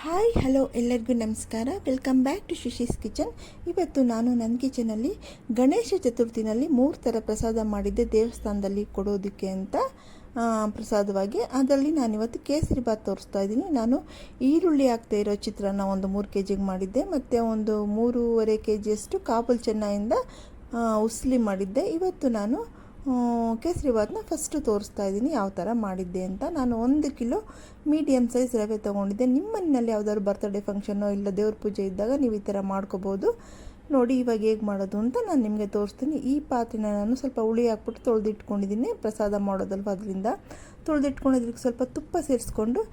Hi hello ಎಲ್ಲರಿಗೂ ನಮಸ್ಕಾರ. Welcome back to Shishi's kitchen. ಇವತ್ತು ನಾನು ನನ್ನ ಕಿಚನಲ್ಲಿ ಗಣೇಶ ಚತುರ್ಥಿನಲ್ಲಿ 3 ಥರ ಪ್ರಸಾದ ಮಾಡಿದ್ದೆ ದೇವಸ್ಥಾನದಲ್ಲಿ ಕೊಡೋದಕ್ಕೆ ಅಂತ ಪ್ರಸಾದವಾಗಿ. ಅದರಲ್ಲಿ ನಾನಿವತ್ತು ಕೇಸರಿ ಬಾತ್ ತೋರಿಸ್ತಾ ಇದ್ದೀನಿ. ನಾನು ಈರುಳ್ಳಿ ಹಾಕ್ತಾ ಇರೋ ಚಿತ್ರಾನ್ನ ಒಂದು 3 kg ಮಾಡಿದ್ದೆ, ಮತ್ತು ಒಂದು 3.5 kg ಕಾಬೂಲ್ ಚೆನ್ನೈಯಿಂದ ಉಸ್ಲಿ ಮಾಡಿದ್ದೆ. ಇವತ್ತು ನಾನು ಕೇಸರಿ ಬಾತ್ನ ಫಸ್ಟು ತೋರಿಸ್ತಾ ಇದ್ದೀನಿ ಯಾವ ಥರ ಮಾಡಿದ್ದೆ ಅಂತ. ನಾನು 1 ಕಿಲೋ ಮೀಡಿಯಮ್ ಸೈಜ್ ರವೆ ತೊಗೊಂಡಿದ್ದೆ. ನಿಮ್ಮ ಮನೆಯಲ್ಲಿ ಯಾವುದಾದ್ರು ಬರ್ತ್ಡೇ ಫಂಕ್ಷನ್ನೋ ಇಲ್ಲ ದೇವ್ರ ಪೂಜೆ ಇದ್ದಾಗ ನೀವು ಈ ಥರ ಮಾಡ್ಕೋಬೋದು. ನೋಡಿ ಇವಾಗ ಹೇಗೆ ಮಾಡೋದು ಅಂತ ನಾನು ನಿಮಗೆ ತೋರಿಸ್ತೀನಿ. ಈ ಪಾತ್ರೆನ ನಾನು ಸ್ವಲ್ಪ ಹುಳಿ ಹಾಕ್ಬಿಟ್ಟು ತೊಳೆದಿಟ್ಕೊಂಡಿದ್ದೀನಿ, ಪ್ರಸಾದ ಮಾಡೋದಲ್ವ ಅದರಿಂದ ತೊಳೆದಿಟ್ಕೊಂಡಿದ್ದಕ್ಕೆ ಸ್ವಲ್ಪ ತುಪ್ಪ ಸೇರಿಸ್ಕೊಂಡು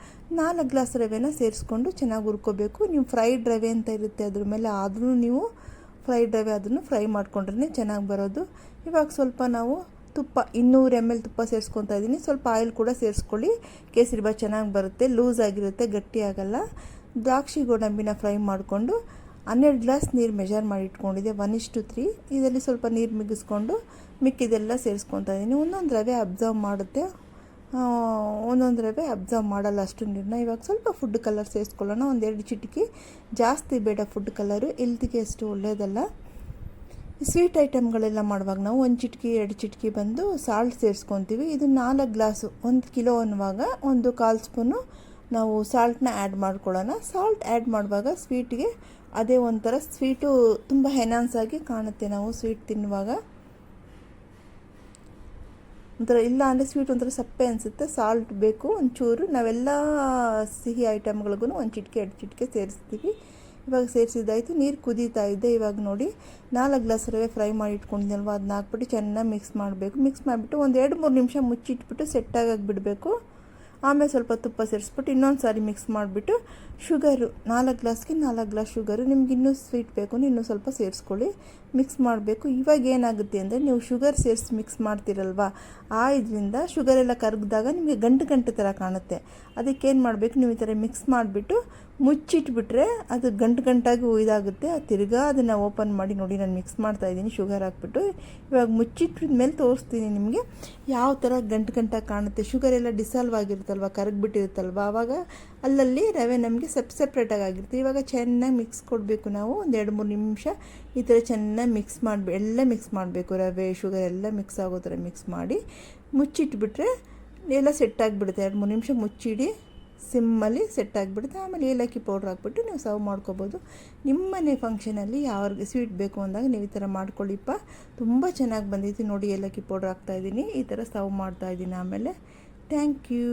4 ಗ್ಲಾಸ್ ರವೆನ ಸೇರಿಸ್ಕೊಂಡು ಚೆನ್ನಾಗಿ ಹುರ್ಕೋಬೇಕು. ನೀವು ಫ್ರೈಡ್ ರವೆ ಅಂತ ಇರುತ್ತೆ ಅದ್ರ ಮೇಲೆ, ಆದರೂ ನೀವು ಫ್ರೈಡ್ ರವೆ ಅದನ್ನು ಫ್ರೈ ಮಾಡ್ಕೊಂಡ್ರೆ ಚೆನ್ನಾಗಿ ಬರೋದು. ಇವಾಗ ಸ್ವಲ್ಪ ನಾವು ತುಪ್ಪ 200 ml ತುಪ್ಪ ಸೇರಿಸ್ಕೊತಾ ಇದ್ದೀನಿ. ಸ್ವಲ್ಪ ಆಯಿಲ್ ಕೂಡ ಸೇರಿಸ್ಕೊಳ್ಳಿ, ಕೇಸರಿ ಬಾತ್ ಚೆನ್ನಾಗಿ ಬರುತ್ತೆ, ಲೂಸ್ ಆಗಿರುತ್ತೆ, ಗಟ್ಟಿ ಆಗಲ್ಲ. ದ್ರಾಕ್ಷಿ ಗೋಡಂಬಿನ ಫ್ರೈ ಮಾಡಿಕೊಂಡು 12 ಗ್ಲಾಸ್ ನೀರು ಮೆಜರ್ ಮಾಡಿ ಇಟ್ಕೊಂಡಿದ್ದೆ, 1:3. ಇದರಲ್ಲಿ ಸ್ವಲ್ಪ ನೀರು ಮಿಗಿಸ್ಕೊಂಡು ಮಿಕ್ಕಿದೆಲ್ಲ ಸೇರಿಸ್ಕೊತಾ ಇದ್ದೀನಿ. ಒಂದೊಂದು ರವೆ ಅಬ್ಸರ್ವ್ ಮಾಡುತ್ತೆ, ಒಂದೊಂದು ರವೆ ಅಬ್ಸರ್ವ್ ಮಾಡಲ್ಲ ಅಷ್ಟು ನೀರನ್ನ. ಇವಾಗ ಸ್ವಲ್ಪ ಫುಡ್ ಕಲರ್ ಸೇರಿಸ್ಕೊಳ್ಳೋಣ, 1-2 ಚಿಟಿಕೆ, ಜಾಸ್ತಿ ಬೇಡ ಫುಡ್ ಕಲರು, ಹೆಲ್ತಿಗೆ ಅಷ್ಟು ಒಳ್ಳೆಯದಲ್ಲ. ಸ್ವೀಟ್ ಐಟಮ್ಗಳೆಲ್ಲ ಮಾಡುವಾಗ ನಾವು 1 ಚಿಟಿಕೆ 2 ಚಿಟಿಕೆ ಬಂದು ಸಾಲ್ಟ್ ಸೇರಿಸ್ಕೊತೀವಿ. ಇದು 4 ಗ್ಲಾಸು 1 ಕಿಲೋ ಅನ್ನುವಾಗ 1/4 ಸ್ಪೂನು ನಾವು ಸಾಲ್ಟ್ನ ಆ್ಯಡ್ ಮಾಡ್ಕೊಳ್ಳೋಣ. ಸಾಲ್ಟ್ ಆ್ಯಡ್ ಮಾಡುವಾಗ ಸ್ವೀಟಿಗೆ ಅದೇ ಒಂಥರ ಸ್ವೀಟು ತುಂಬ ಎನ್ಹಾನ್ಸ್ ಆಗಿ ಕಾಣುತ್ತೆ. ನಾವು ಸ್ವೀಟ್ ತಿನ್ನುವಾಗ ಒಂಥರ, ಇಲ್ಲ ಅಂದರೆ ಸ್ವೀಟ್ ಒಂಥರ ಸಪ್ಪೆ ಅನಿಸುತ್ತೆ. ಸಾಲ್ಟ್ ಬೇಕು ಒಂಚೂರು. ನಾವೆಲ್ಲ ಸಿಹಿ ಐಟಮ್ಗಳಿಗೂ 1 ಚಿಟಿಕೆ 2 ಚಿಟಿಕೆ ಸೇರಿಸ್ತೀವಿ. ಇವಾಗ ಸೇರಿಸಿದ್ದಾಯಿತು. ನೀರು ಕುದೀತಾ ಇದೆ. ಇವಾಗ ನೋಡಿ 4 ಗ್ಲಾಸ್ ರವೆ ಫ್ರೈ ಮಾಡಿ ಇಟ್ಕೊಂಡಿದ್ದಲ್ವ, ಅದನ್ನ ಹಾಕ್ಬಿಟ್ಟು ಚೆನ್ನಾಗಿ ಮಿಕ್ಸ್ ಮಾಡಬೇಕು. ಮಿಕ್ಸ್ ಮಾಡಿಬಿಟ್ಟು 1-2-3 ನಿಮಿಷ ಮುಚ್ಚಿಟ್ಬಿಟ್ಟು ಸೆಟ್ಟಾಗಿ ಬಿಡಬೇಕು. ಆಮೇಲೆ ಸ್ವಲ್ಪ ತುಪ್ಪ ಸೇರಿಸ್ಬಿಟ್ಟು ಇನ್ನೊಂದು ಸಾರಿ ಮಿಕ್ಸ್ ಮಾಡಿಬಿಟ್ಟು ಶುಗರು 4 ಗ್ಲಾಸ್ಗೆ 4 ಗ್ಲಾಸ್ ಶುಗರು, ನಿಮ್ಗೆ ಇನ್ನೂ ಸ್ವೀಟ್ ಬೇಕು ಇನ್ನೂ ಸ್ವಲ್ಪ ಸೇರಿಸ್ಕೊಳ್ಳಿ. ಮಿಕ್ಸ್ ಮಾಡಬೇಕು. ಇವಾಗ ಏನಾಗುತ್ತೆ ಅಂದರೆ ನೀವು ಶುಗರ್ ಸೇರಿಸಿ ಮಿಕ್ಸ್ ಮಾಡ್ತೀರಲ್ವ, ಇದರಿಂದ ಶುಗರೆಲ್ಲ ಕರಗಿದಾಗ ನಿಮಗೆ ಗಂಟು ಥರ ಕಾಣುತ್ತೆ. ಅದಕ್ಕೇನು ಮಾಡಬೇಕು, ನೀವು ಈ ಥರ ಮಿಕ್ಸ್ ಮಾಡಿಬಿಟ್ಟು ಮುಚ್ಚಿಟ್ಬಿಟ್ರೆ ಅದು ಗಂಟಾಗಿ ಇದಾಗುತ್ತೆ. ತಿರ್ಗಾ ಅದನ್ನು ಓಪನ್ ಮಾಡಿ ನೋಡಿ, ನಾನು ಮಿಕ್ಸ್ ಮಾಡ್ತಾಯಿದ್ದೀನಿ ಶುಗರ್ ಹಾಕ್ಬಿಟ್ಟು. ಇವಾಗ ಮುಚ್ಚಿಟ್ಟಿದ ಮೇಲೆ ತೋರಿಸ್ತೀನಿ ನಿಮಗೆ ಯಾವ ಥರ ಗಂಟಾಗಿ ಕಾಣುತ್ತೆ. ಶುಗರೆಲ್ಲ ಡಿಸಾಲ್ವ್ ಆಗಿರುತ್ತಲ್ವ, ಕರಗಿಬಿಟ್ಟಿರುತ್ತಲ್ವ, ಆವಾಗ ಅಲ್ಲಲ್ಲಿ ರವೆ ನಮಗೆ ಸಪ್ರೇಟಾಗಿ ಆಗಿರುತ್ತೆ. ಇವಾಗ ಚೆನ್ನಾಗಿ ಮಿಕ್ಸ್ ಕೊಡಬೇಕು. ನಾವು 1-2-3 ನಿಮಿಷ ಈ ಥರ ಚೆನ್ನಾಗಿ ಮಿಕ್ಸ್ ಮಾಡಬೇಕು. ರವೆ ಶುಗರ್ ಎಲ್ಲ ಮಿಕ್ಸ್ ಆಗೋ ಥರ ಮಿಕ್ಸ್ ಮಾಡಿ ಮುಚ್ಚಿಟ್ಬಿಟ್ರೆ ಎಲ್ಲ ಸೆಟ್ಟಾಗಿಬಿಡುತ್ತೆ. 2-3 ನಿಮಿಷ ಮುಚ್ಚಿಡಿ, ಸಿಮ್ಮಲ್ಲಿ ಸೆಟ್ಟಾಗಿಬಿಡುತ್ತೆ. ಆಮೇಲೆ ಏಲಕ್ಕಿ ಪೌಡ್ರ್ ಹಾಕ್ಬಿಟ್ಟು ನೀವು ಸರ್ವ್ ಮಾಡ್ಕೋಬೋದು. ನಿಮ್ಮನೆ ಫಂಕ್ಷನಲ್ಲಿ ಯಾವ್ರಿಗೆ ಸ್ವೀಟ್ ಬೇಕು ಅಂದಾಗ ನೀವು ಈ ಥರ ಮಾಡ್ಕೊಳ್ಳಿಪ್ಪ. ತುಂಬ ಚೆನ್ನಾಗಿ ಬಂದಿತ್ತು ನೋಡಿ. ಏಲಕ್ಕಿ ಪೌಡ್ರ್ ಹಾಕ್ತಾಯಿದ್ದೀನಿ, ಈ ಥರ ಸರ್ವ್ ಮಾಡ್ತಾಯಿದ್ದೀನಿ. ಆಮೇಲೆ ಥ್ಯಾಂಕ್ ಯು.